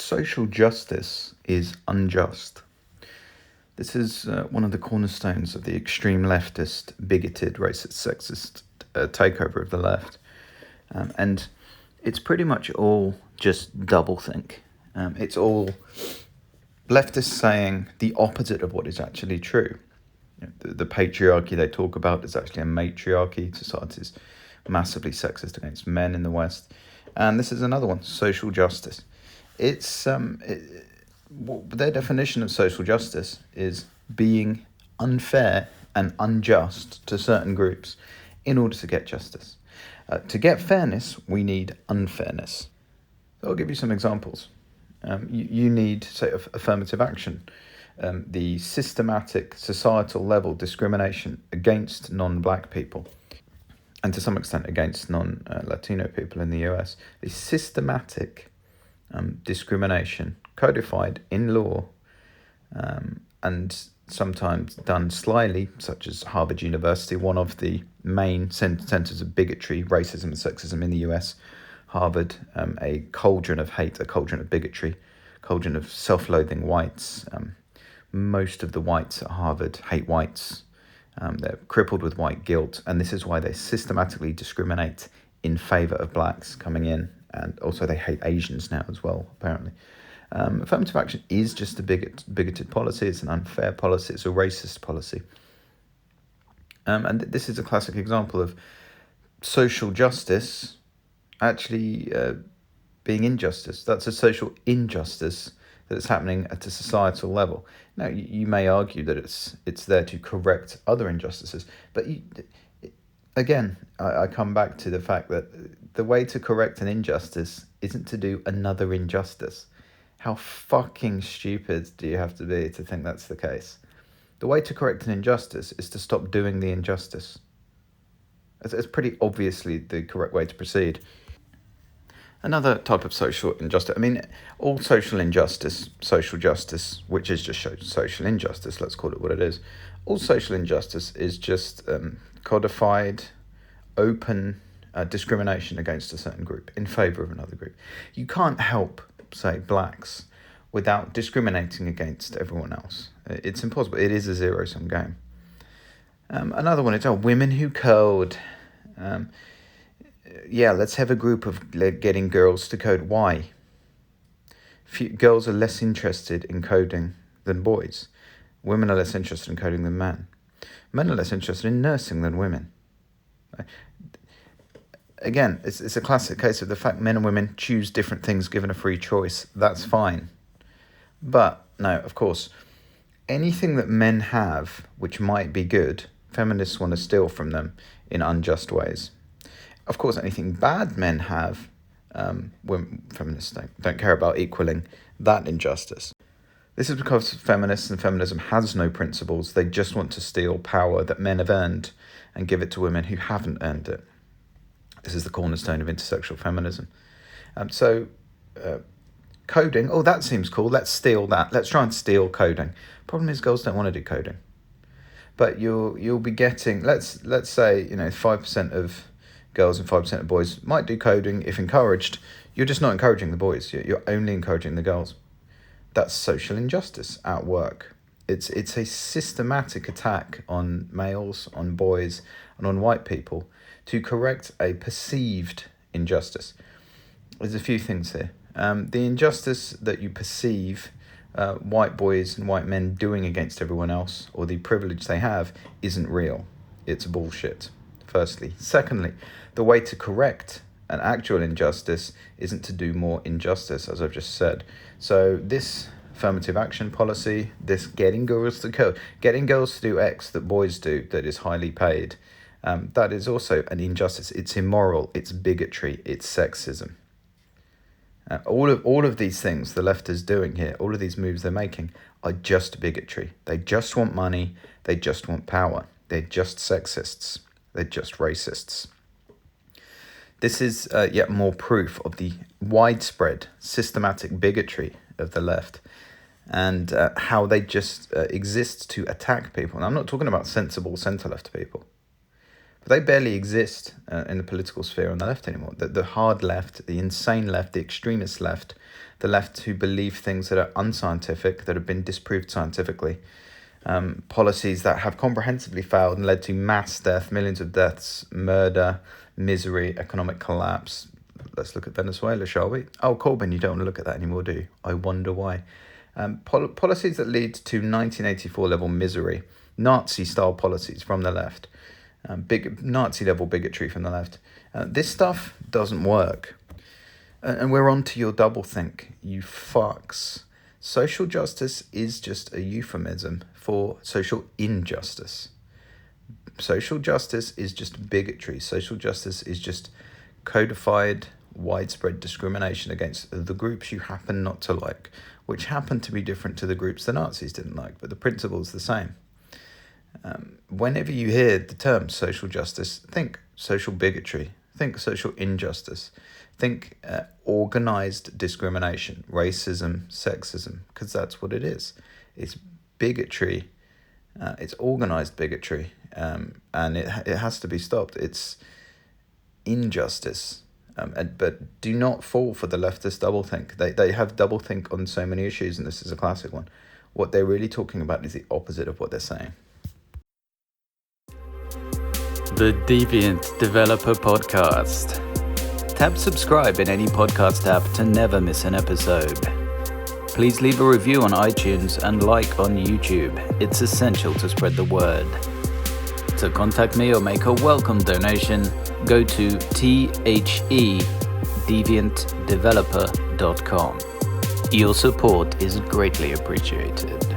social justice is unjust. This is one of the cornerstones of the extreme leftist, bigoted, racist, sexist takeover of the left. And it's pretty much all just doublethink. It's all leftists saying the opposite of what is actually true. The patriarchy they talk about is actually a matriarchy. Society is massively sexist against men in the West. And this is another one, social justice. It's their definition of social justice is being unfair and unjust to certain groups in order to get justice. To get fairness, we need unfairness. So I'll give you some examples. You need, say, affirmative action, the systematic societal level discrimination against non-black people, and to some extent against non-Latino people in the US. The systematic discrimination codified in law and sometimes done slyly, such as Harvard University, one of the main centers of bigotry, racism and sexism in the US. Harvard, a cauldron of hate, a cauldron of bigotry, cauldron of self-loathing whites. Most of the whites at Harvard hate whites. They're crippled with white guilt, and this is why they systematically discriminate in favor of blacks coming in, and also they hate Asians now as well, apparently. Affirmative action is just a bigoted policy. It's an unfair policy. It's a racist policy. And this is a classic example of social justice actually being injustice. That's a social injustice that is happening at a societal level. Now, you may argue that it's there to correct other injustices, but again, I come back to the fact that the way to correct an injustice isn't to do another injustice. How fucking stupid do you have to be to think that's the case? The way to correct an injustice is to stop doing the injustice. It's pretty obviously the correct way to proceed. Another type of social injustice, all social injustice, social justice, which is just social injustice, let's call it what it is. All social injustice is just codified, open discrimination against a certain group in favour of another group. You can't help, say, blacks without discriminating against everyone else. It's impossible. It is a zero-sum game. Another one is, women who code. Let's have a group of getting girls to code. Why? Girls are less interested in coding than boys. Women are less interested in coding than men. Men are less interested in nursing than women. Again, it's a classic case of the fact men and women choose different things given a free choice. That's fine. But, no, of course, anything that men have which might be good, feminists want to steal from them in unjust ways. Of course, anything bad men have, feminists don't care about equaling that injustice. This is because feminists and feminism has no principles. They just want to steal power that men have earned and give it to women who haven't earned it. This is the cornerstone of intersectional feminism. Coding, that seems cool. Let's steal that. Let's try and steal coding. Problem is, girls don't want to do coding. But you'll be getting, let's say, 5% of girls and 5% of boys might do coding if encouraged. You're just not encouraging the boys. You're only encouraging the girls. That's social injustice at work. It's a systematic attack on males, on boys, and on white people to correct a perceived injustice. There's a few things here. The injustice that you perceive white boys and white men doing against everyone else, or the privilege they have, isn't real. It's bullshit, firstly. Secondly, the way to correct an actual injustice isn't to do more injustice, as I've just said. So this affirmative action policy, this getting girls to code, getting girls to do X that boys do that is highly paid, that is also an injustice. It's immoral, it's bigotry, it's sexism. All of these things the left is doing here, all of these moves they're making, are just bigotry. They just want money, they just want power. They're just sexists, they're just racists. This is yet more proof of the widespread systematic bigotry of the left and how they just exist to attack people. And I'm not talking about sensible centre-left people. But they barely exist in the political sphere on the left anymore. The hard left, the insane left, the extremist left, the left who believe things that are unscientific, that have been disproved scientifically, policies that have comprehensively failed and led to mass death, millions of deaths, murder, misery, economic collapse. Let's look at Venezuela, shall we? Oh, Corbyn, you don't want to look at that anymore, do you? I wonder why. Policies that lead to 1984 level misery, Nazi-style policies from the left, big Nazi-level bigotry from the left. This stuff doesn't work. And we're on to your doublethink, you fucks. Social justice is just a euphemism for social injustice. Social justice is just bigotry. Social justice is just codified, widespread discrimination against the groups you happen not to like, which happen to be different to the groups the Nazis didn't like, but the principle's the same. Whenever you hear the term social justice, think social bigotry, think social injustice, think organized discrimination, racism, sexism, because that's what it is. It's bigotry, it's organized bigotry, and it has to be stopped. It's injustice. But do not fall for the leftist doublethink. They have doublethink on so many issues, and this is a classic one. What they're really talking about is the opposite of what they're saying. The Deviant Developer Podcast. Tap subscribe in any podcast app to never miss an episode. Please leave a review on iTunes and like on YouTube. It's essential to spread the word. To contact me or make a welcome donation, go to thedeviantdeveloper.com. Your support is greatly appreciated.